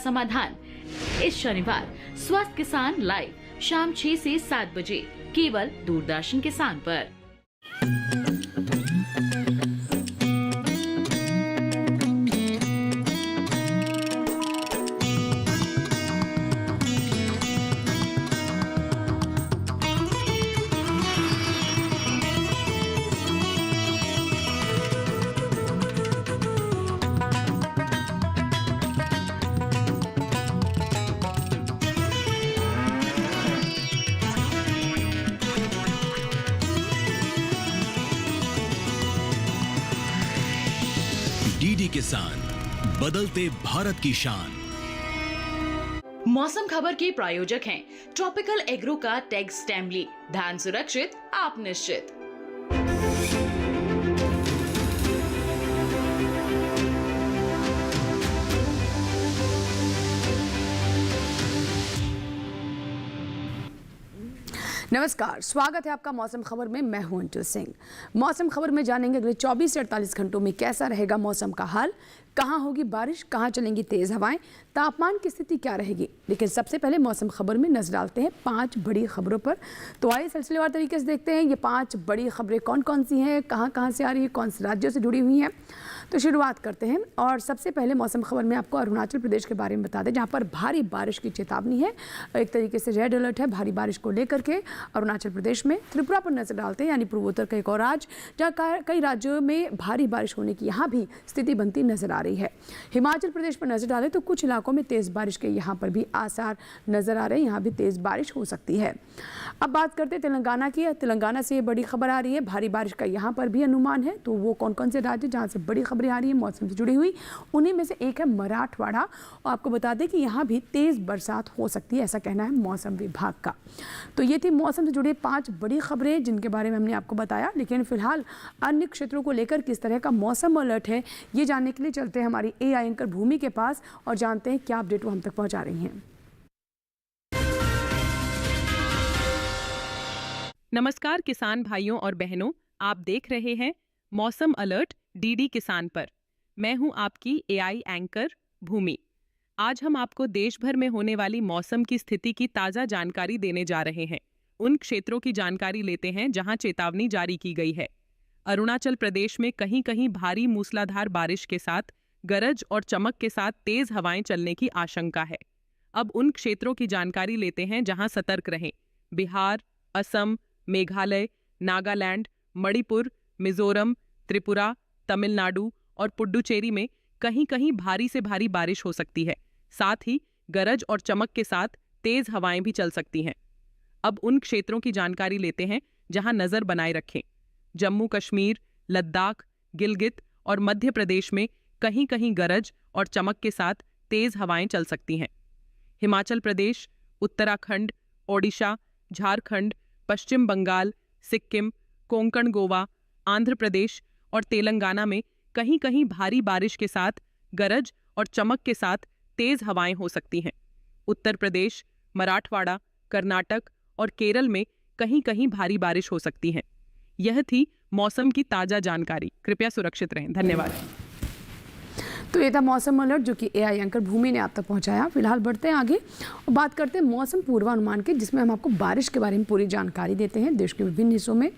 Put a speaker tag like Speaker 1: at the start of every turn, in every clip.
Speaker 1: समाधान। इस शनिवार स्वस्थ किसान लाइव शाम 6 से 7 बजे केवल दूरदर्शन किसान पर।
Speaker 2: डीडी किसान, बदलते भारत की शान।
Speaker 1: मौसम खबर के प्रायोजक हैं ट्रॉपिकल एग्रो का टैग स्टैमली। धान सुरक्षित, आप निश्चित।
Speaker 3: नमस्कार, स्वागत है आपका मौसम खबर में। मैं हूं अंटू सिंह। मौसम खबर में जानेंगे अगले 24 से 48 घंटों में कैसा रहेगा मौसम का हाल, कहां होगी बारिश, कहां चलेंगी तेज हवाएं, तापमान की स्थिति क्या रहेगी। लेकिन सबसे पहले मौसम खबर में नजर डालते हैं 5 बड़ी खबरों पर। तो आइए सिलसिलेवार तरीके से देखते हैं ये 5 बड़ी खबरें कौन कौन सी हैं, कहां से आ रही है, कौन से राज्यों से जुड़ी हुई हैं। तो शुरुआत करते हैं और सबसे पहले मौसम खबर में आपको अरुणाचल प्रदेश के बारे में बता दें, जहां पर भारी बारिश की चेतावनी है। एक तरीके से रेड अलर्ट है भारी बारिश को लेकर के अरुणाचल प्रदेश में। त्रिपुरा पर नजर डालते हैं, यानी पूर्वोत्तर का एक और राज्य जहाँ कई राज्यों में भारी बारिश होने की यहाँ भी स्थिति बनती नजर आ रही है। हिमाचल प्रदेश पर नजर डालें तो कुछ इलाकों में तेज बारिश के यहाँ पर भी आसार नजर आ रहे हैं, यहाँ भी तेज बारिश हो सकती है। अब बात करते हैं तेलंगाना की। तेलंगाना से ये बड़ी खबर आ रही है, भारी बारिश का यहाँ पर भी अनुमान है। तो वो कौन कौन से राज्य जहाँ से बड़ी खबरें आ रही है मौसम से जुड़ी हुई, उन्हीं में से एक है मराठवाड़ा। और आपको बता दें कि यहाँ भी तेज बरसात हो सकती है, ऐसा कहना है मौसम विभाग का। तो ये थी मौसम से जुड़ी 5 बड़ी खबरें जिनके बारे में हमने आपको बताया। लेकिन फिलहाल अन्य क्षेत्रों को लेकर किस तरह का मौसम अलर्ट है, ये जानने के लिए चलते हैं हमारी एआई एंकर भूमि के पास और जानते हैं क्या अपडेट वो हम तक पहुंचा रही हैं।
Speaker 4: नमस्कार किसान भाइयों और बहनों, आप देख रहे हैं मौसम अलर्ट डीडी किसान पर। मैं हूं आपकी एआई एंकर भूमि। आज हम आपको देश भर में होने वाली मौसम की स्थिति की ताज़ा जानकारी देने जा रहे हैं। उन क्षेत्रों की जानकारी लेते हैं जहां चेतावनी जारी की गई है। अरुणाचल प्रदेश में कहीं कहीं भारी मूसलाधार बारिश के साथ गरज और चमक के साथ तेज हवाएं चलने की आशंका है। अब उन क्षेत्रों की जानकारी लेते हैं जहां सतर्क रहें। बिहार, असम, मेघालय, नागालैंड, मणिपुर, मिजोरम, त्रिपुरा, तमिलनाडु और पुडुचेरी में कहीं कहीं भारी से भारी बारिश हो सकती है। साथ ही गरज और चमक के साथ तेज हवाएं भी चल सकती हैं। अब उन क्षेत्रों की जानकारी लेते हैं जहां नजर बनाए रखें। जम्मू कश्मीर, लद्दाख, गिलगित और मध्य प्रदेश में कहीं कहीं गरज और चमक के साथ तेज हवाएं चल सकती हैं। हिमाचल प्रदेश, उत्तराखंड, ओडिशा, झारखंड, पश्चिम बंगाल, सिक्किम, कोंकण गोवा, आंध्र प्रदेश और तेलंगाना में कहीं कहीं भारी बारिश के साथ गरज और चमक के साथ तेज हवाएं हो सकती हैं। उत्तर प्रदेश, मराठवाड़ा, कर्नाटक और केरल में कहीं कहीं भारी बारिश हो सकती है। यह थी मौसम की ताजा जानकारी। कृपया सुरक्षित रहें। धन्यवाद।
Speaker 3: तो ये था मौसम अलर्ट जो कि एआई एंकर भूमि ने आप तक पहुंचाया। फिलहाल बढ़ते हैं आगे और बात करते हैं मौसम पूर्वानुमान के, जिसमें हम आपको बारिश के बारे में पूरी जानकारी देते हैं। देश के विभिन्न हिस्सों में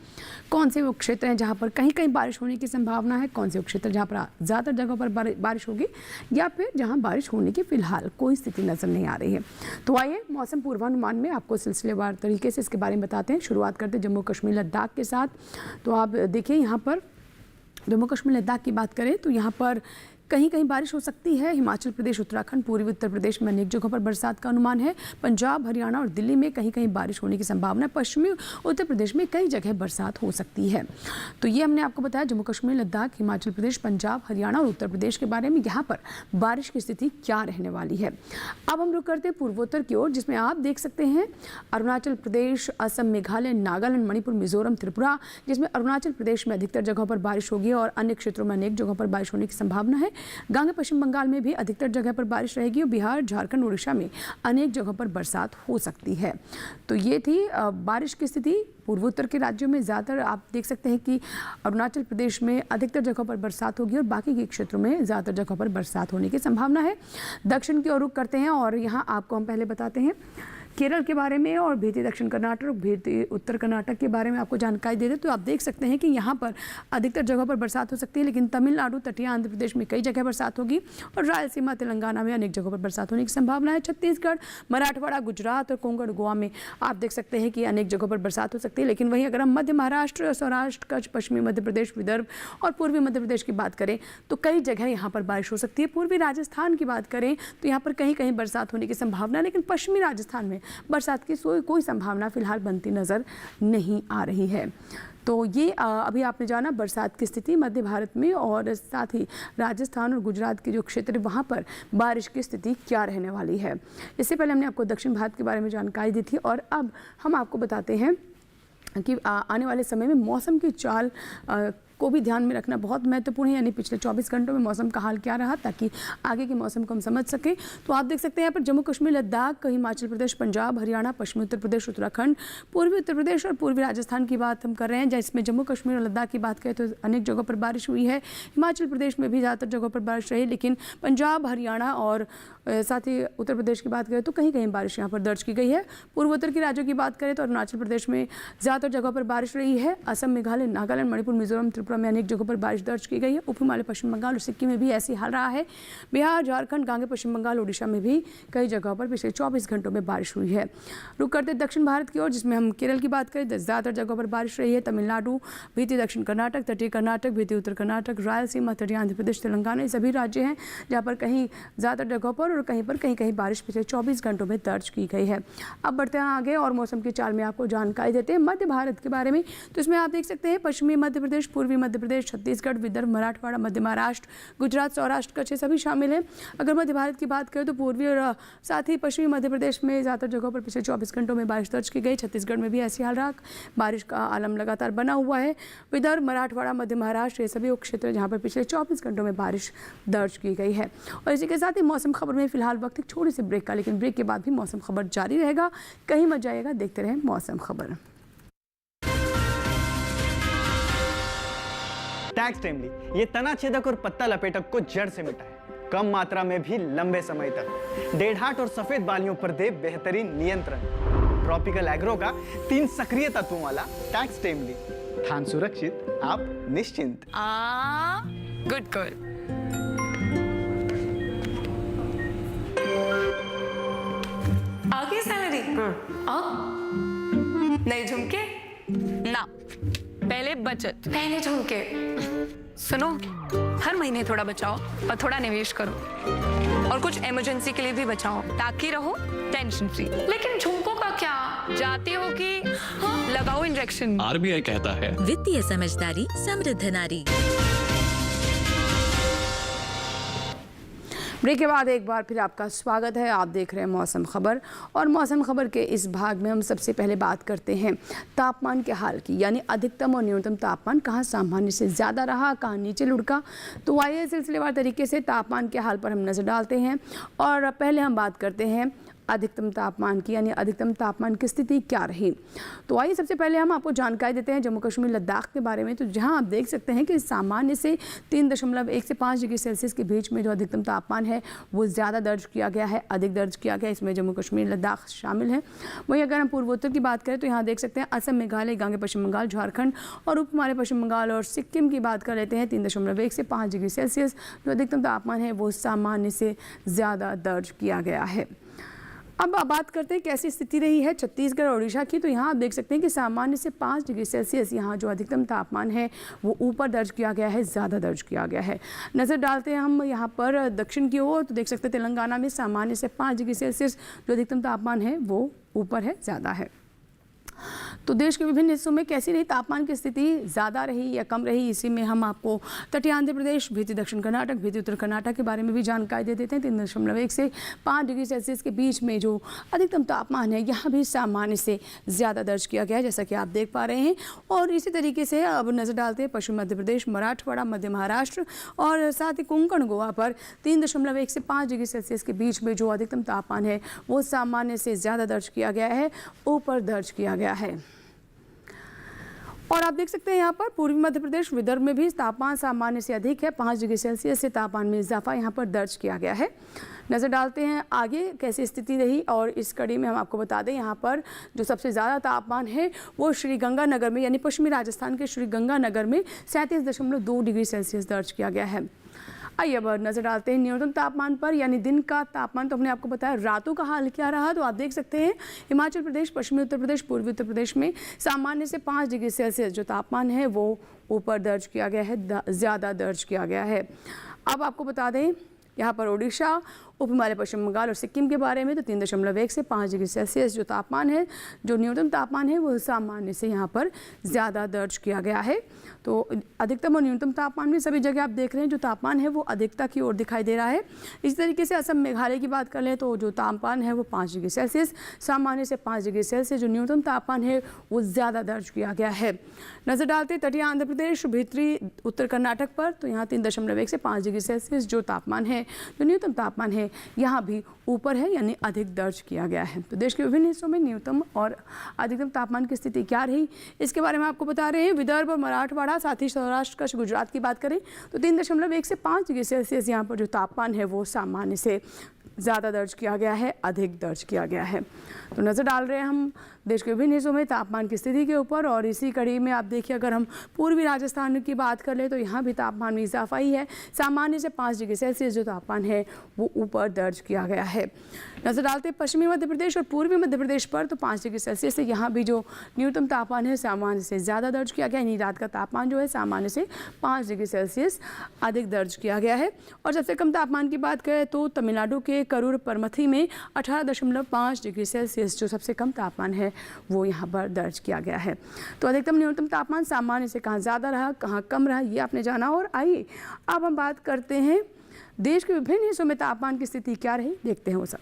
Speaker 3: कौन से वो क्षेत्र हैं जहां पर कहीं कहीं बारिश होने की संभावना है, कौन से वो क्षेत्र जहां पर ज़्यादातर जगहों पर बारिश होगी या फिर जहां बारिश होने की फिलहाल कोई स्थिति नज़र नहीं आ रही है। तो आइए मौसम पूर्वानुमान में आपको सिलसिलेवार तरीके से इसके बारे में बताते हैं। शुरुआत करते हैं जम्मू कश्मीर लद्दाख के साथ। तो आप देखिए यहाँ पर जम्मू कश्मीर लद्दाख की बात करें तो यहाँ पर कहीं कहीं बारिश हो सकती है। हिमाचल प्रदेश, उत्तराखंड, पूर्वी उत्तर प्रदेश में अनेक जगहों पर बरसात का अनुमान है। पंजाब, हरियाणा और दिल्ली में कहीं कहीं बारिश होने की संभावना है। पश्चिमी उत्तर प्रदेश में कई जगह बरसात हो सकती है। तो ये हमने आपको बताया जम्मू कश्मीर, लद्दाख, हिमाचल प्रदेश, पंजाब, हरियाणा और उत्तर प्रदेश के बारे में, यहाँ पर बारिश की स्थिति क्या रहने वाली है। अब हम रुक करते हैं पूर्वोत्तर की ओर, जिसमें आप देख सकते हैं अरुणाचल प्रदेश, असम, मेघालय, नागालैंड, मणिपुर, मिजोरम, त्रिपुरा, जिसमें अरुणाचल प्रदेश में अधिकतर जगहों पर बारिश होगी और अन्य क्षेत्रों में अनेक जगहों पर बारिश होने की संभावना है। गांगे पश्चिम बंगाल में भी अधिकतर जगह पर बारिश रहेगी और बिहार, झारखंड, उड़ीसा में अनेक जगहों पर बरसात हो सकती है। तो ये थी बारिश की स्थिति। पूर्वोत्तर के राज्यों में ज़्यादातर आप देख सकते हैं कि अरुणाचल प्रदेश में अधिकतर जगहों पर बरसात होगी और बाकी के क्षेत्रों में ज़्यादातर जगहों पर बरसात होने की संभावना है। दक्षिण की ओर रुख करते हैं और यहाँ आपको हम पहले बताते हैं केरल के बारे में और भीती दक्षिण कर्नाटक, भीती उत्तर कर्नाटक के बारे में आपको जानकारी दे दें तो आप देख सकते हैं कि यहाँ पर अधिकतर जगहों पर बरसात हो सकती है, लेकिन तमिलनाडु, तटीय आंध्र प्रदेश में कई जगह बरसात होगी और रायलसीमा, तेलंगाना में अनेक जगहों पर बरसात होने की संभावना है। छत्तीसगढ़, मराठवाड़ा, गुजरात और कोंकण, गोवा में आप देख सकते हैं कि अनेक जगहों पर बरसात हो सकती है। लेकिन वहीं अगर हम मध्य महाराष्ट्र, सौराष्ट्र, कच्छ, पश्चिमी मध्य प्रदेश, विदर्भ और पूर्वी मध्य प्रदेश की बात करें तो कई जगह यहाँ पर बारिश हो सकती है। पूर्वी राजस्थान की बात करें तो यहाँ पर कहीं कहीं बरसात होने की संभावना है, लेकिन पश्चिमी राजस्थान में बरसात की कोई संभावना फिलहाल बनती नजर नहीं आ रही है। तो ये अभी आपने जाना बरसात की स्थिति मध्य भारत में और साथ ही राजस्थान और गुजरात के जो क्षेत्र है वहाँ पर बारिश की स्थिति क्या रहने वाली है। इससे पहले हमने आपको दक्षिण भारत के बारे में जानकारी दी थी और अब हम आपको बताते हैं कि आने वाले समय में मौसम की चाल को भी ध्यान में रखना बहुत महत्वपूर्ण है, यानी पिछले 24 घंटों में मौसम का हाल क्या रहा ताकि आगे के मौसम को हम समझ सकें। तो आप देख सकते हैं यहाँ पर जम्मू कश्मीर, लद्दाख, हिमाचल प्रदेश, पंजाब, हरियाणा, पश्चिमी उत्तर प्रदेश, उत्तराखंड, पूर्वी उत्तर प्रदेश और पूर्वी राजस्थान की बात हम कर रहे हैं। जिसमें जम्मू कश्मीर और लद्दाख की बात करें तो अनेक जगहों पर बारिश हुई है। हिमाचल प्रदेश में भी ज़्यादातर जगहों पर बारिश रही, लेकिन पंजाब, हरियाणा और साथ ही उत्तर प्रदेश की बात करें तो कहीं कहीं बारिश यहाँ पर दर्ज की गई है। पूर्वोत्तर के राज्यों की बात करें तो अरुणाचल प्रदेश में ज़्यादातर जगहों पर बारिश रही है। असम, मेघालय, नागालैंड, मणिपुर, मिजोरम, त्रिपुरा में अनेक जगहों पर बारिश दर्ज की गई है। उप हिमालय, पश्चिम बंगाल और सिक्किम में भी ऐसी हाल रहा है। बिहार, झारखंड, गांगे पश्चिम बंगाल, उड़ीसा में भी कई जगहों पर पिछले 24 घंटों में बारिश हुई है। रुक करते दक्षिण भारत की ओर, जिसमें हम केरल की बात करें तो ज़्यादातर जगहों पर बारिश रही है। तमिलनाडु, भीती दक्षिण कर्नाटक, तटीय कर्नाटक, भीती उत्तर कर्नाटक, रायलसीमा, तटीय आंध्र प्रदेश, तेलंगाना, ये सभी राज्य हैं जहाँ पर कहीं ज़्यादातर जगहों पर और कहीं कहीं बारिश पिछले 24 घंटों में दर्ज की गई है। अब बढ़ते हैं आगे और मौसम की चाल में आपको जानकारी देते हैं मध्य भारत के बारे में। तो इसमें आप देख सकते हैं पश्चिमी मध्य प्रदेश, पूर्वी मध्य प्रदेश, छत्तीसगढ़, विदर्भ, मराठवाड़ा, मध्य महाराष्ट्र, गुजरात, सौराष्ट्र, कच्छ सभी शामिल हैं। अगर मध्य भारत की बात करें तो पूर्वी और साथ ही पश्चिमी मध्य प्रदेश में ज़्यादातर जगहों पर पिछले 24 घंटों में बारिश दर्ज की गई। छत्तीसगढ़ में भी ऐसी हाल रहा, बारिश का आलम लगातार बना हुआ है। विदर्भ, मराठवाड़ा, मध्य महाराष्ट्र, ये सभी क्षेत्र जहाँ पर पिछले 24 घंटों में बारिश दर्ज की गई है। और इसी के साथ ही मौसम खबर में फिलहाल वक्त एक छोटी सी ब्रेक का, लेकिन ब्रेक के बाद भी मौसम खबर जारी रहेगा, कहीं मत जाइएगा, देखते रहें मौसम खबर।
Speaker 5: टैक्स टाइमली ये तना छेदक और पत्ता लपेटक को जड़ से मिटाए, कम मात्रा में भी लंबे समय तक, डेढ़हाट और सफेद बालियों पर दे बेहतरीन नियंत्रण। ट्रॉपिकल एग्रो का 3 सक्रिय तत्वों वाला टैक्स टाइमली, धान सुरक्षित, आप निश्चिंत।
Speaker 6: Good girl. आगे सैलरी नहीं झुमके ना, पहले बचत, पहले झुमके। सुनो, हर महीने थोड़ा बचाओ और थोड़ा निवेश करो और कुछ इमरजेंसी के लिए भी बचाओ ताकि रहो टेंशन फ्री। लेकिन झुमकों का क्या, जाते हो कि लगाओ इंजेक्शन।
Speaker 2: आरबीआई कहता है
Speaker 7: वित्तीय समझदारी समृद्ध नारी।
Speaker 3: ब्रेक के बाद एक बार फिर आपका स्वागत है। आप देख रहे हैं मौसम खबर और मौसम खबर के इस भाग में हम सबसे पहले बात करते हैं तापमान के हाल की, यानी अधिकतम और न्यूनतम तापमान कहाँ सामान्य से ज़्यादा रहा, कहाँ नीचे लुढ़का। तो आइए सिलसिलेवार तरीके से तापमान के हाल पर हम नज़र डालते हैं और पहले हम बात करते हैं अधिकतम तापमान की, यानी अधिकतम तापमान की स्थिति क्या रही। तो आइए सबसे पहले हम आपको जानकारी देते हैं जम्मू कश्मीर, लद्दाख के बारे में। तो जहां आप देख सकते हैं कि सामान्य से 3.1 से 5 डिग्री सेल्सियस के बीच में जो अधिकतम तापमान है वो ज़्यादा दर्ज किया गया है, अधिक दर्ज किया गया है। इसमें जम्मू कश्मीर, लद्दाख शामिल है। वहीं अगर हम पूर्वोत्तर की बात करें तो यहाँ देख सकते हैं असम, मेघालय, गांगे पश्चिम बंगाल, झारखंड और उप हिमालय पश्चिम बंगाल और सिक्किम की बात कर लेते हैं। 3.1 से 5 डिग्री सेल्सियस जो अधिकतम तापमान है वो सामान्य से ज़्यादा दर्ज किया गया है। अब बात करते हैं कैसी स्थिति रही है छत्तीसगढ़ और उड़ीसा की। तो यहाँ आप देख सकते हैं कि सामान्य से 5 डिग्री सेल्सियस यहाँ जो अधिकतम तापमान है वो ऊपर दर्ज किया गया है, ज़्यादा दर्ज किया गया है। नज़र डालते हैं हम यहाँ पर दक्षिण की ओर तो देख सकते हैं तेलंगाना में सामान्य से 5 डिग्री सेल्सियस जो अधिकतम तापमान है वो ऊपर है, ज़्यादा है। तो देश के विभिन्न हिस्सों में कैसी रही तापमान की स्थिति, ज़्यादा रही या कम रही, इसी में हम आपको तटीय आंध्र प्रदेश, भीती दक्षिण कर्नाटक, भीती उत्तर कर्नाटक के बारे में भी जानकारी दे देते हैं। 3.1 से 5 डिग्री सेल्सियस के बीच में जो अधिकतम तापमान है यहाँ भी सामान्य से ज़्यादा दर्ज किया गया है, जैसा कि आप देख पा रहे हैं। और इसी तरीके से अब नज़र डालते हैं पश्चिम मध्य प्रदेश, मराठवाड़ा, मध्य महाराष्ट्र और साथ ही कोंकण गोवा पर 3.1 से 5 डिग्री सेल्सियस के बीच में जो अधिकतम तापमान है वो सामान्य से ज़्यादा दर्ज किया गया है, ऊपर दर्ज किया गया है। और आप देख सकते हैं यहाँ पर पूर्वी मध्य प्रदेश, विदर्भ में भी तापमान सामान्य से अधिक है, 5 डिग्री सेल्सियस से तापमान में इजाफा यहाँ पर दर्ज किया गया है। नज़र डालते हैं आगे कैसी स्थिति रही और इस कड़ी में हम आपको बता दें यहाँ पर जो सबसे ज़्यादा तापमान है वो श्रीगंगानगर में यानी पश्चिमी राजस्थान के श्रीगंगानगर में 37.2 डिग्री सेल्सियस दर्ज किया गया है। आइए अब नजर डालते हैं न्यूनतम तापमान पर, यानी दिन का तापमान तो हमने आपको बताया, रातों का हाल क्या रहा। तो आप देख सकते हैं हिमाचल प्रदेश, पश्चिमी उत्तर प्रदेश, पूर्वी उत्तर प्रदेश में सामान्य से 5 डिग्री सेल्सियस जो तापमान है वो ऊपर दर्ज किया गया है, ज़्यादा दर्ज किया गया है। अब आपको बता दें यहाँ पर ओडिशा, उप हिमालय, पश्चिम बंगाल और सिक्किम के बारे में तो 3.1 से 5 डिग्री सेल्सियस जो तापमान है, जो न्यूनतम तापमान है वो सामान्य से यहाँ पर ज़्यादा दर्ज किया गया है। तो अधिकतम और न्यूनतम तापमान में सभी जगह आप देख रहे हैं जो तापमान है वो अधिकता की ओर दिखाई दे रहा है। इसी तरीके से असम मेघालय की बात कर लें तो जो तापमान है वो 5 डिग्री सेल्सियस, सामान्य से 5 डिग्री सेल्सियस जो न्यूनतम तापमान है वो ज़्यादा दर्ज किया गया है। नज़र डालते तटीय आंध्र प्रदेश, भीतरी उत्तर कर्नाटक पर तो यहाँ 3.1 से 5 डिग्री सेल्सियस जो तापमान है, जो न्यूनतम तापमान है यहाँ भी ऊपर है यानी अधिक दर्ज किया गया है। तो देश के विभिन्न हिस्सों में न्यूनतम और अधिकतम तापमान की स्थिति क्या रही इसके बारे में आपको बता रहे हैं। विदर्भ और मराठवाड़ा, साथ ही सौराष्ट्र, कच्छ, गुजरात की बात करें तो 3.1 से 5 डिग्री सेल्सियस यहाँ पर जो तापमान है वो सामान्य से ज़्यादा दर्ज किया गया है, अधिक दर्ज किया गया है। तो नज़र डाल रहे हैं हम देश के विभिन्न हिस्सों में तापमान की स्थिति के ऊपर। और इसी कड़ी में आप देखिए अगर हम पूर्वी राजस्थान की बात कर ले तो यहाँ भी तापमान में इजाफा ही है, सामान्य से 5 डिग्री सेल्सियस जो तापमान है वो ऊपर दर्ज किया गया है। नज़र डालते पश्चिमी मध्य प्रदेश और पूर्वी मध्य प्रदेश पर तो 5 डिग्री सेल्सियस से यहाँ भी जो न्यूनतम तापमान है सामान्य से ज़्यादा दर्ज किया गया, यानी रात का तापमान जो है सामान्य से 5 डिग्री सेल्सियस अधिक दर्ज किया गया है। और सबसे कम तापमान की बात करें तो तमिलनाडु के करूर परमथी में 18.5 डिग्री सेल्सियस जो सबसे कम तापमान है वो यहाँ पर दर्ज किया गया है। तो अधिकतम न्यूनतम तापमान सामान्य से कहाँ ज़्यादा रहा, कहाँ कम रहा, ये आपने जाना। और आइए अब हम बात करते हैं देश के विभिन्न हिस्सों में तापमान की स्थिति क्या रही, देखते हैं वो सब।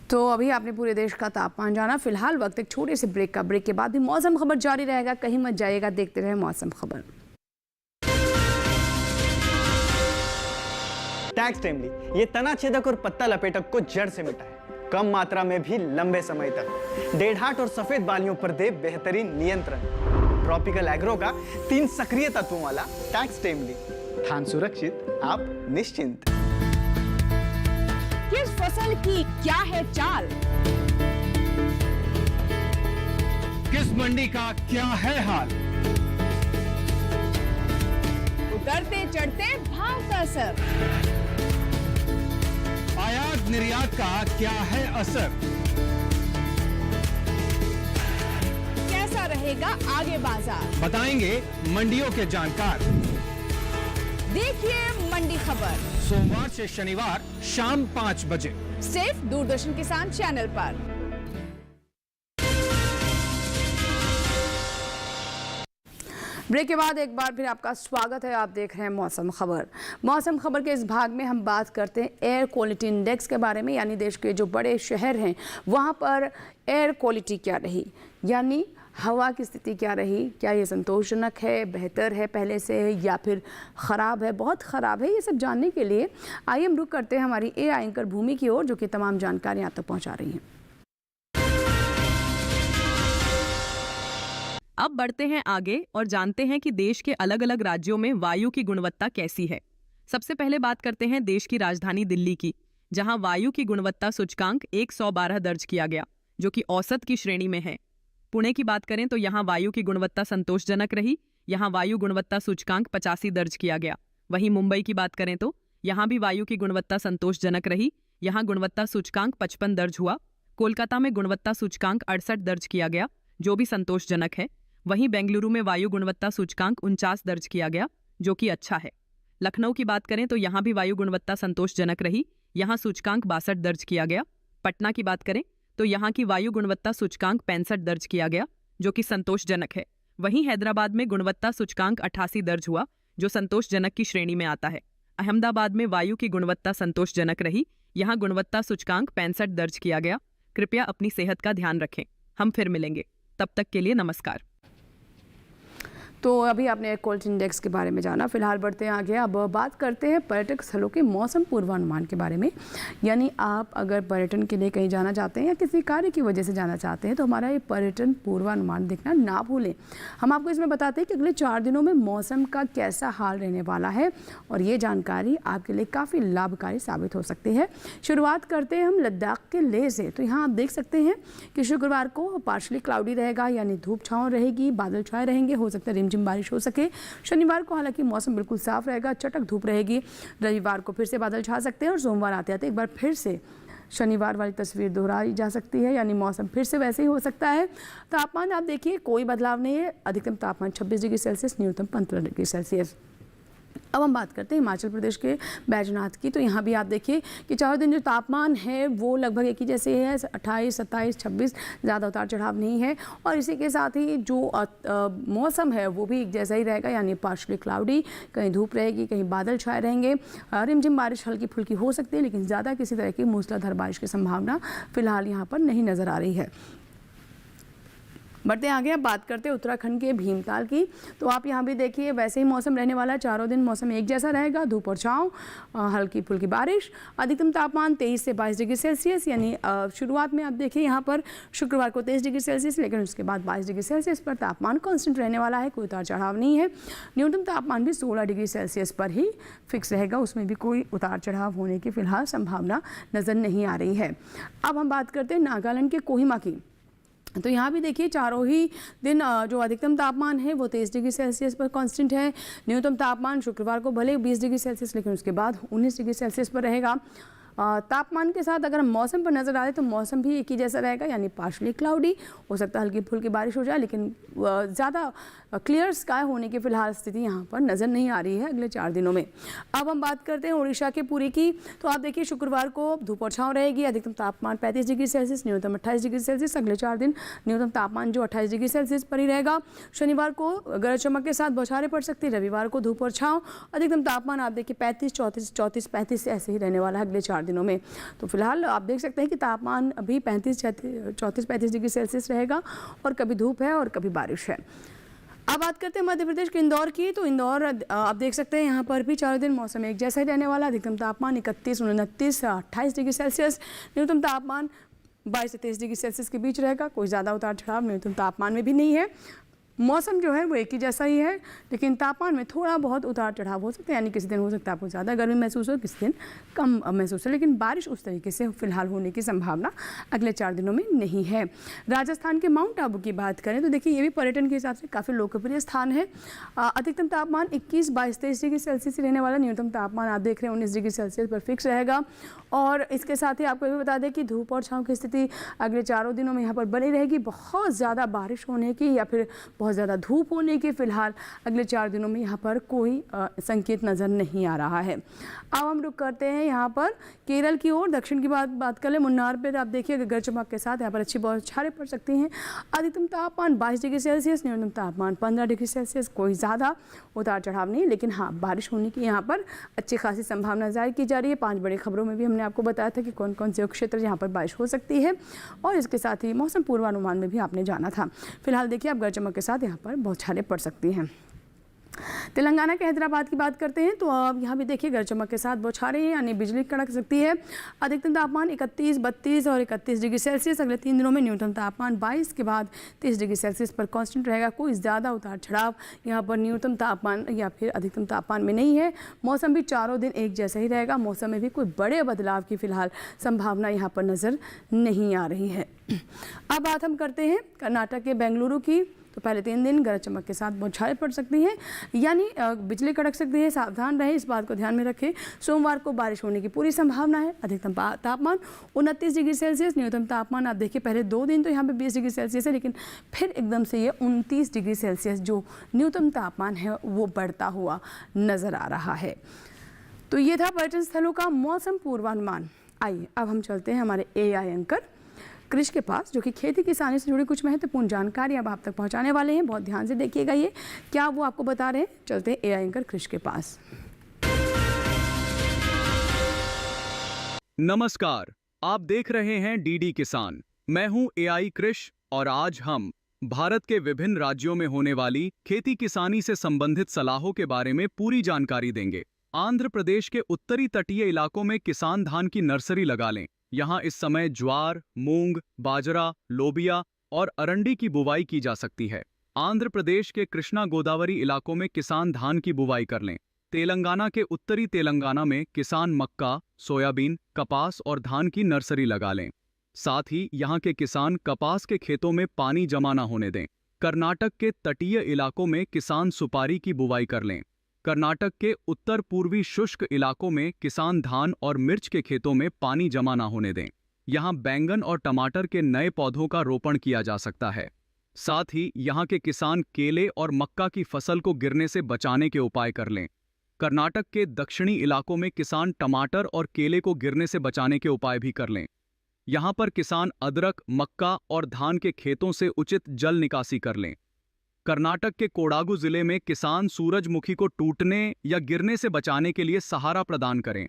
Speaker 3: तो अभी आपने पूरे देश का तापमान जाना। फिलहाल वक्त एक छोटे से ब्रेक का, ब्रेक के बाद भी मौसम खबर जारी रहेगा, कहीं मत जाइएगा, देखते रहे मौसम खबर।
Speaker 5: टैक्स टाइमली ये तना छेदक और पत्ता लपेटक को जड़ से मिटाए, कम मात्रा में भी लंबे समय तक डेढ़ाट और सफेद बालियों पर दे बेहतरीन नियंत्रण। ट्रॉपिकल एग्रो का 3 सक्रिय तत्वों वाला टैक्स टाइमली, धान सुरक्षित, आप निश्चिंत।
Speaker 8: किस फसल की क्या है चाल,
Speaker 2: किस मंडी का क्या है हाल,
Speaker 8: उतरते चढ़ते भाव का असर,
Speaker 2: आयात निर्यात का क्या है असर,
Speaker 8: कैसा रहेगा आगे बाजार,
Speaker 2: बताएंगे मंडियों के जानकार।
Speaker 8: देखिए मंडी खबर
Speaker 2: सोमवार से शनिवार शाम 5 बजे
Speaker 8: सिर्फ दूरदर्शन किसान चैनल पर।
Speaker 3: ब्रेक के बाद एक बार फिर आपका स्वागत है। आप देख रहे हैं मौसम खबर। मौसम खबर के इस भाग में हम बात करते हैं एयर क्वालिटी इंडेक्स के बारे में, यानी देश के जो बड़े शहर हैं वहाँ पर एयर क्वालिटी क्या रही, यानी हवा की स्थिति क्या रही, क्या ये संतोषजनक है, बेहतर है पहले से, या फिर ख़राब है, बहुत ख़राब है। ये सब जानने के लिए आइए हम रुख करते हैं हमारी एआई एंकर भूमि की ओर, जो कि तमाम जानकारी आप तक पहुँचा रही हैं।
Speaker 4: अब बढ़ते हैं आगे और जानते हैं कि देश के अलग अलग राज्यों में वायु की गुणवत्ता कैसी है। सबसे पहले बात करते हैं देश की राजधानी दिल्ली की, जहां वायु की गुणवत्ता सूचकांक 112 दर्ज किया गया, जो कि औसत की श्रेणी में है। पुणे की बात करें तो यहां वायु की गुणवत्ता संतोषजनक रही, यहां वायु गुणवत्ता सूचकांक 85 दर्ज किया गया। वहीं मुंबई की बात करें तो यहां भी वायु की गुणवत्ता संतोषजनक रही, यहां गुणवत्ता सूचकांक 55 दर्ज हुआ। कोलकाता में गुणवत्ता सूचकांक 68 दर्ज किया गया, जो भी संतोषजनक है। वहीं बेंगलुरु में वायु गुणवत्ता सूचकांक 49 दर्ज किया गया, जो कि अच्छा है। लखनऊ की बात करें तो यहाँ भी वायु गुणवत्ता संतोषजनक रही, यहाँ सूचकांक 62 दर्ज किया गया। पटना की बात करें तो यहाँ की वायु गुणवत्ता सूचकांक 65 दर्ज किया गया, जो कि संतोषजनक है। वहीं हैदराबाद में गुणवत्ता सूचकांक 88 दर्ज हुआ, जो संतोषजनक की श्रेणी में आता है। अहमदाबाद में वायु की गुणवत्ता संतोषजनक रही, यहाँ गुणवत्ता सूचकांक 65 दर्ज किया गया। कृपया अपनी सेहत का ध्यान रखें। हम फिर मिलेंगे, तब तक के लिए नमस्कार।
Speaker 3: तो अभी आपने एयर क्वालिटी इंडेक्स के बारे में जाना। फिलहाल बढ़ते हैं आगे। अब बात करते हैं पर्यटक स्थलों के मौसम पूर्वानुमान के बारे में। यानी आप अगर पर्यटन के लिए कहीं जाना चाहते हैं या किसी कार्य की वजह से जाना चाहते हैं तो हमारा ये पर्यटन पूर्वानुमान देखना ना भूलें। हम आपको इसमें बताते हैं कि अगले 4 दिनों में मौसम का कैसा हाल रहने वाला है, और ये जानकारी आपके लिए काफ़ी लाभकारी साबित हो सकती है। शुरुआत करते हैं हम लद्दाख के लेह से। तो यहाँ आप देख सकते हैं कि शुक्रवार को पार्शली क्लाउडी रहेगा, यानी धूप छाँव रहेगी, बादल छाए रहेंगे, हो सकता है बारिश हो सके। शनिवार को हालांकि मौसम बिल्कुल साफ रहेगा, चटक धूप रहेगी। रविवार को फिर से बादल छा सकते हैं और सोमवार आते आते एक बार फिर से शनिवार वाली तस्वीर दोहराई जा सकती है, यानी मौसम फिर से वैसे ही हो सकता है। तापमान आप देखिए कोई बदलाव नहीं है। अधिकतम तापमान 26 डिग्री सेल्सियस, न्यूनतम 15 डिग्री सेल्सियस। अब हम बात करते हैं हिमाचल प्रदेश के बैजनाथ की। तो यहाँ भी आप देखिए कि 4 दिन जो तापमान है वो लगभग एक ही जैसे है, 28, 27, 26, ज़्यादा उतार चढ़ाव नहीं है। और इसी के साथ ही जो मौसम है वो भी एक जैसा ही रहेगा, यानी पार्शली क्लाउडी, कहीं धूप रहेगी, कहीं बादल छाए रहेंगे। रिमझिम बारिश हल्की फुल्की हो सकती है, लेकिन ज़्यादा किसी तरह की मूसलाधार बारिश की संभावना फिलहाल यहाँ पर नहीं नज़र आ रही है। बढ़ते आगे। अब बात करते हैं उत्तराखंड के भीमताल की। तो आप यहाँ भी देखिए वैसे ही मौसम रहने वाला है। 4 दिन मौसम एक जैसा रहेगा, धूप और छाँव, हल्की फुल्की बारिश। अधिकतम तापमान 23 से 22 डिग्री सेल्सियस, यानी शुरुआत में आप देखिए यहाँ पर शुक्रवार को 23 डिग्री सेल्सियस, लेकिन उसके बाद 22 डिग्री सेल्सियस पर तापमान कांस्टेंट रहने वाला है, कोई उतार चढ़ाव नहीं है। न्यूनतम तापमान भी 16 डिग्री सेल्सियस पर ही फिक्स रहेगा, उसमें भी कोई उतार चढ़ाव होने की फिलहाल संभावना नज़र नहीं आ रही है। अब हम बात करते हैं नागालैंड के कोहिमा की। तो यहाँ भी देखिए चारों ही दिन जो अधिकतम तापमान है वो 23 डिग्री सेल्सियस पर कांस्टेंट है। न्यूनतम तापमान शुक्रवार को भले 20 डिग्री सेल्सियस, लेकिन उसके बाद 19 डिग्री सेल्सियस पर रहेगा। तापमान के साथ अगर हम मौसम पर नज़र डालें तो मौसम भी एक ही जैसा रहेगा, यानी पार्शली क्लाउडी, हो सकता है हल्की फुल्की बारिश हो जाए, लेकिन ज़्यादा क्लियर स्काई होने की फिलहाल स्थिति यहाँ पर नज़र नहीं आ रही है अगले 4 दिनों में। अब हम बात करते हैं उड़ीसा के पुरी की। तो आप देखिए शुक्रवार को धूप और छाँव रहेगी, अधिकतम तापमान 35 डिग्री सेल्सियस, न्यूनतम 28 डिग्री सेल्सियस। अगले 4 दिन न्यूनतम तापमान जो 28 डिग्री सेल्सियस पर ही रहेगा। शनिवार को गरज चमक के साथ बौछारें पड़ सकती है, रविवार को धूप और छाँव। अधिकतम तापमान आप देखिए 35, 34, 34, 35 ऐसे ही रहने वाला है अगले 4 दिनों में। तो फिलहाल आप देख सकते हैं कि तापमान अभी 35, 34, 35 डिग्री सेल्सियस रहेगा, और कभी धूप है और कभी बारिश है। अब बात करते हैं मध्य प्रदेश के इंदौर की। तो इंदौर आप देख सकते हैं यहाँ पर भी 4 दिन मौसम एक जैसा ही रहने वाला। अधिकतम तापमान 31, 29, 28 डिग्री सेल्सियस, न्यूनतम तापमान 22 से 23 डिग्री सेल्सियस के बीच रहेगा, कोई ज़्यादा उतार चढ़ाव न्यूनतम तापमान में भी नहीं है। मौसम जो है वो एक ही जैसा ही है, लेकिन तापमान में थोड़ा बहुत उतार चढ़ाव हो सकता है, यानी किसी दिन हो सकता है आपको ज़्यादा गर्मी महसूस हो, किसी दिन कम महसूस हो, लेकिन बारिश उस तरीके से फिलहाल होने की संभावना अगले 4 दिनों में नहीं है। राजस्थान के माउंट आबू की बात करें तो देखिए ये भी पर्यटन के हिसाब से काफ़ी लोकप्रिय स्थान है। अधिकतम तापमान 21, 22, 23 डिग्री सेल्सियस रहने वाला, न्यूनतम तापमान आप देख रहे हैं 19 डिग्री सेल्सियस पर फिक्स रहेगा। और इसके साथ ही आपको ये भी बता दें कि धूप और छाँव की स्थिति अगले 4 दिनों में यहाँ पर बनी रहेगी। बहुत ज़्यादा बारिश होने की या फिर बहुत ज़्यादा धूप होने के फिलहाल अगले 4 दिनों में यहाँ पर कोई संकेत नज़र नहीं आ रहा है। अब हम रुक करते हैं यहाँ पर केरल की ओर। दक्षिण की बात कर ले, मुन्नार पर आप देखिए गरज चमक के साथ यहाँ पर अच्छी बौछारें पड़ सकती हैं। अधिकतम तापमान 22 डिग्री सेल्सियस, न्यूनतम तापमान 15 डिग्री सेल्सियस। कोई ज़्यादा उतार चढ़ाव नहीं, लेकिन हाँ बारिश होने की यहाँ पर अच्छी खासी संभावना जाहिर की जा रही है। 5 बड़ी खबरों में भी हमने आपको बताया था कि कौन कौन से क्षेत्र यहाँ पर बारिश हो सकती है, और इसके साथ ही मौसम पूर्वानुमान में भी आपने जाना था। फिलहाल देखिए अब गरज चमक के साथ यहाँ पर बौछारें पड़ सकती हैं। तेलंगाना के हैदराबाद की बात करते हैं तो अब यहाँ भी देखिए गरज चमक के साथ बौछारें हैं, यानी बिजली कड़क सकती है। अधिकतम तापमान 31, 32 और 31 डिग्री सेल्सियस। अगले 3 दिनों में न्यूनतम तापमान 22 के बाद 30 डिग्री सेल्सियस पर कांस्टेंट रहेगा। कोई ज़्यादा उतार चढ़ाव यहाँ पर न्यूनतम तापमान या फिर अधिकतम तापमान में नहीं है। मौसम भी चारों दिन एक जैसा ही रहेगा। मौसम में भी कोई बड़े बदलाव की फिलहाल संभावना यहाँ पर नज़र नहीं आ रही है। अब बात हम करते हैं कर्नाटक के बेंगलुरु की। तो पहले 3 दिन गरज चमक के साथ बौछारें पड़ सकती हैं, यानी बिजली कड़क सकती है। सावधान रहें, इस बात को ध्यान में रखें। सोमवार को बारिश होने की पूरी संभावना है। अधिकतम तापमान 29 डिग्री सेल्सियस, न्यूनतम तापमान आप देखिए पहले 2 दिन तो यहाँ पे 20 डिग्री सेल्सियस है, लेकिन फिर एकदम से ये 29 डिग्री सेल्सियस जो न्यूनतम तापमान है वो बढ़ता हुआ नज़र आ रहा है। तो ये था पर्यटन स्थलों का मौसम पूर्वानुमान। आइए अब हम चलते हैं हमारे AI एंकर कृष के पास, जो कि खेती किसानी से जुड़ी कुछ महत्वपूर्ण जानकारी अब आप तक पहुंचाने वाले हैं। बहुत ध्यान से देखिएगा ये क्या वो आपको बता रहे हैं। चलते हैं AI एंकर कृष के पास।
Speaker 9: नमस्कार, आप देख रहे हैं DD किसान। मैं हूं AI कृष और आज हम भारत के विभिन्न राज्यों में होने वाली खेती किसानी से संबंधित सलाहों के बारे में पूरी जानकारी देंगे। आंध्र प्रदेश के उत्तरी तटीय इलाकों में किसान धान की नर्सरी लगा लें। यहाँ इस समय ज्वार, मूंग, बाजरा, लोबिया और अरंडी की बुवाई की जा सकती है। आंध्र प्रदेश के कृष्णा गोदावरी इलाकों में किसान धान की बुवाई कर लें। तेलंगाना के उत्तरी तेलंगाना में किसान मक्का, सोयाबीन, कपास और धान की नर्सरी लगा लें। साथ ही यहाँ के किसान कपास के खेतों में पानी जमा न होने दें। कर्नाटक के तटीय इलाकों में किसान सुपारी की बुवाई कर लें। कर्नाटक के उत्तर पूर्वी शुष्क इलाकों में किसान धान और मिर्च के खेतों में पानी जमा न होने दें। यहाँ बैंगन और टमाटर के नए पौधों का रोपण किया जा सकता है। साथ ही यहाँ के किसान केले और मक्का की फसल को गिरने से बचाने के उपाय कर लें। कर्नाटक के दक्षिणी इलाकों में किसान टमाटर और केले को गिरने से बचाने के उपाय भी कर लें। यहाँ पर किसान अदरक, मक्का और धान के खेतों से उचित जल निकासी कर लें। कर्नाटक के कोडागु जिले में किसान सूरजमुखी को टूटने या गिरने से बचाने के लिए सहारा प्रदान करें।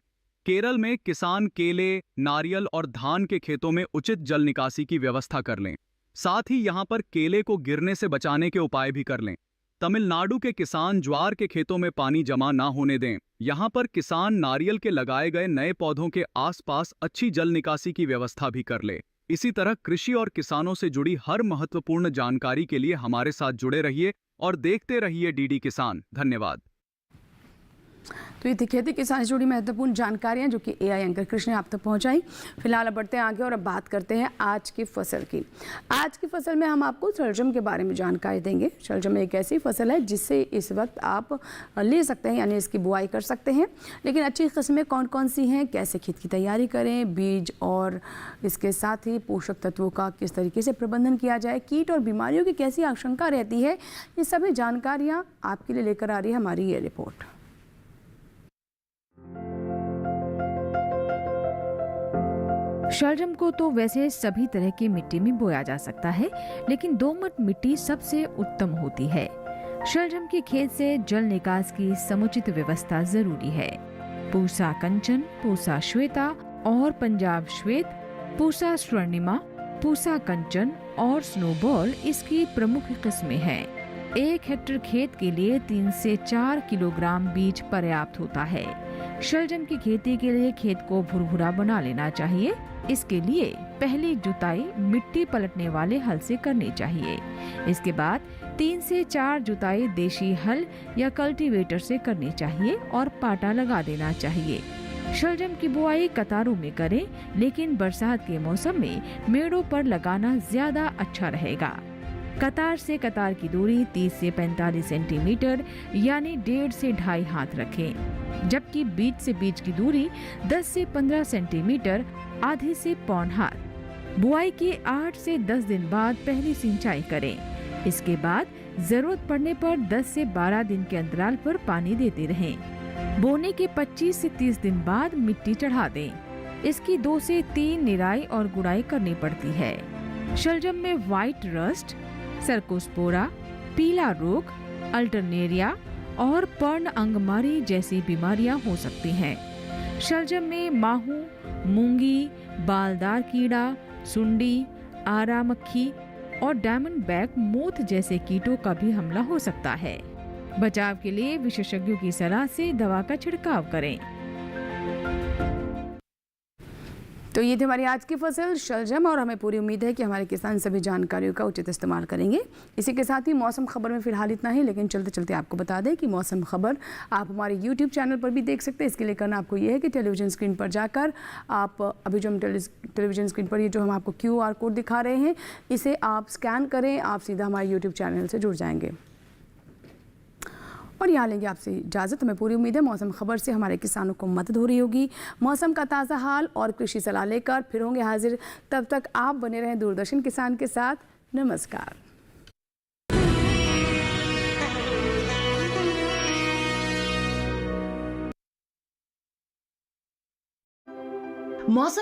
Speaker 9: केरल में किसान केले, नारियल और धान के खेतों में उचित जल निकासी की व्यवस्था कर लें। साथ ही यहाँ पर केले को गिरने से बचाने के उपाय भी कर लें। तमिलनाडु के किसान ज्वार के खेतों में पानी जमा न होने दें। यहाँ पर किसान नारियल के लगाए गए नए पौधों के आसपास अच्छी जल निकासी की व्यवस्था भी कर ले। इसी तरह कृषि और किसानों से जुड़ी हर महत्वपूर्ण जानकारी के लिए हमारे साथ जुड़े रहिए और देखते रहिए DD किसान। धन्यवाद।
Speaker 3: तो ये थी खेती किसान से जुड़ी महत्वपूर्ण जानकारियां जो कि AI एंकर कृष्ण ने आप तक पहुंचाई। फिलहाल अब बढ़ते हैं आगे और अब बात करते हैं आज की फसल की। आज की फसल में हम आपको शलजम के बारे में जानकारी देंगे। शलजम एक ऐसी फसल है जिससे इस वक्त आप ले सकते हैं, यानी इसकी बुआई कर सकते हैं। लेकिन अच्छी किस्में कौन कौन सी हैं, कैसे खेत की तैयारी करें, बीज और इसके साथ ही पोषक तत्वों का किस तरीके से प्रबंधन किया जाए, कीट और बीमारियों की कैसी आशंका रहती है, ये सभी जानकारियाँ आपके लिए लेकर आ रही है हमारी ये रिपोर्ट।
Speaker 10: शलजम को तो वैसे सभी तरह की मिट्टी में बोया जा सकता है, लेकिन दोमट मिट्टी सबसे उत्तम होती है। शलजम के खेत से जल निकास की समुचित व्यवस्था जरूरी है। पूसा कंचन, पूसा श्वेता और पंजाब श्वेत, पूसा स्वर्णिमा, पूसा कंचन और स्नोबॉल इसकी प्रमुख किस्में हैं। 1 हेक्टेयर खेत के लिए 3 से 4 किलोग्राम बीज पर्याप्त होता है। शलजम की खेती के लिए खेत को भुरभुरा बना लेना चाहिए। इसके लिए पहली जुताई मिट्टी पलटने वाले हल से करनी चाहिए। इसके बाद 3 से 4 जुताई देशी हल या कल्टीवेटर से करनी चाहिए और पाटा लगा देना चाहिए। शलजम की बुआई कतारों में करें, लेकिन बरसात के मौसम में मेड़ों पर लगाना ज्यादा अच्छा रहेगा। कतार से कतार की दूरी 30 से 45 सेंटीमीटर यानी 1.5 से 2.5 हाथ रखें, जबकि बीज से बीज की दूरी 10 से 15 सेंटीमीटर आधे से पौन हाथ। बुआई के 8 से 10 दिन बाद पहली सिंचाई करें। इसके बाद जरूरत पड़ने पर 10 से 12 दिन के अंतराल पर पानी देते रहें। बोने के 25 से 30 दिन बाद मिट्टी चढ़ा दें। इसकी 2 से 3 निराई और गुड़ाई करनी पड़ती है। शलजम में व्हाइट रस्ट, सर्कोस्पोरा, पीला रोग, अल्टरनेरिया और पर्ण अंगमारी जैसी बीमारियां हो सकती हैं। शलजम में माहू, मूंगी, बालदार कीड़ा, सुंडी, आरा मक्खी और डायमंड बैक मोथ जैसे कीटों का भी हमला हो सकता है। बचाव के लिए विशेषज्ञों की सलाह से दवा का छिड़काव करें।
Speaker 3: तो ये थी हमारी आज की फसल शलजम, और हमें पूरी उम्मीद है कि हमारे किसान सभी जानकारियों का उचित इस्तेमाल करेंगे। इसी के साथ ही मौसम खबर में फिलहाल इतना ही, लेकिन चलते चलते आपको बता दें कि मौसम खबर आप हमारे YouTube चैनल पर भी देख सकते हैं। इसके लिए करना आपको ये है कि टेलीविजन स्क्रीन पर जाकर आप अभी जो हम टेलीविजन स्क्रीन पर ये जो हम आपको QR कोड दिखा रहे हैं, इसे आप स्कैन करें, आप सीधा हमारे YouTube चैनल से जुड़ जाएंगे। और यहाँ लेंगे आपसे इजाज़त। हमें पूरी उम्मीद है मौसम खबर से हमारे किसानों को मदद हो रही होगी। मौसम का ताज़ा हाल और कृषि सलाह लेकर फिर होंगे हाजिर। तब तक आप बने रहें दूरदर्शन किसान के साथ। नमस्कार।
Speaker 11: मौसम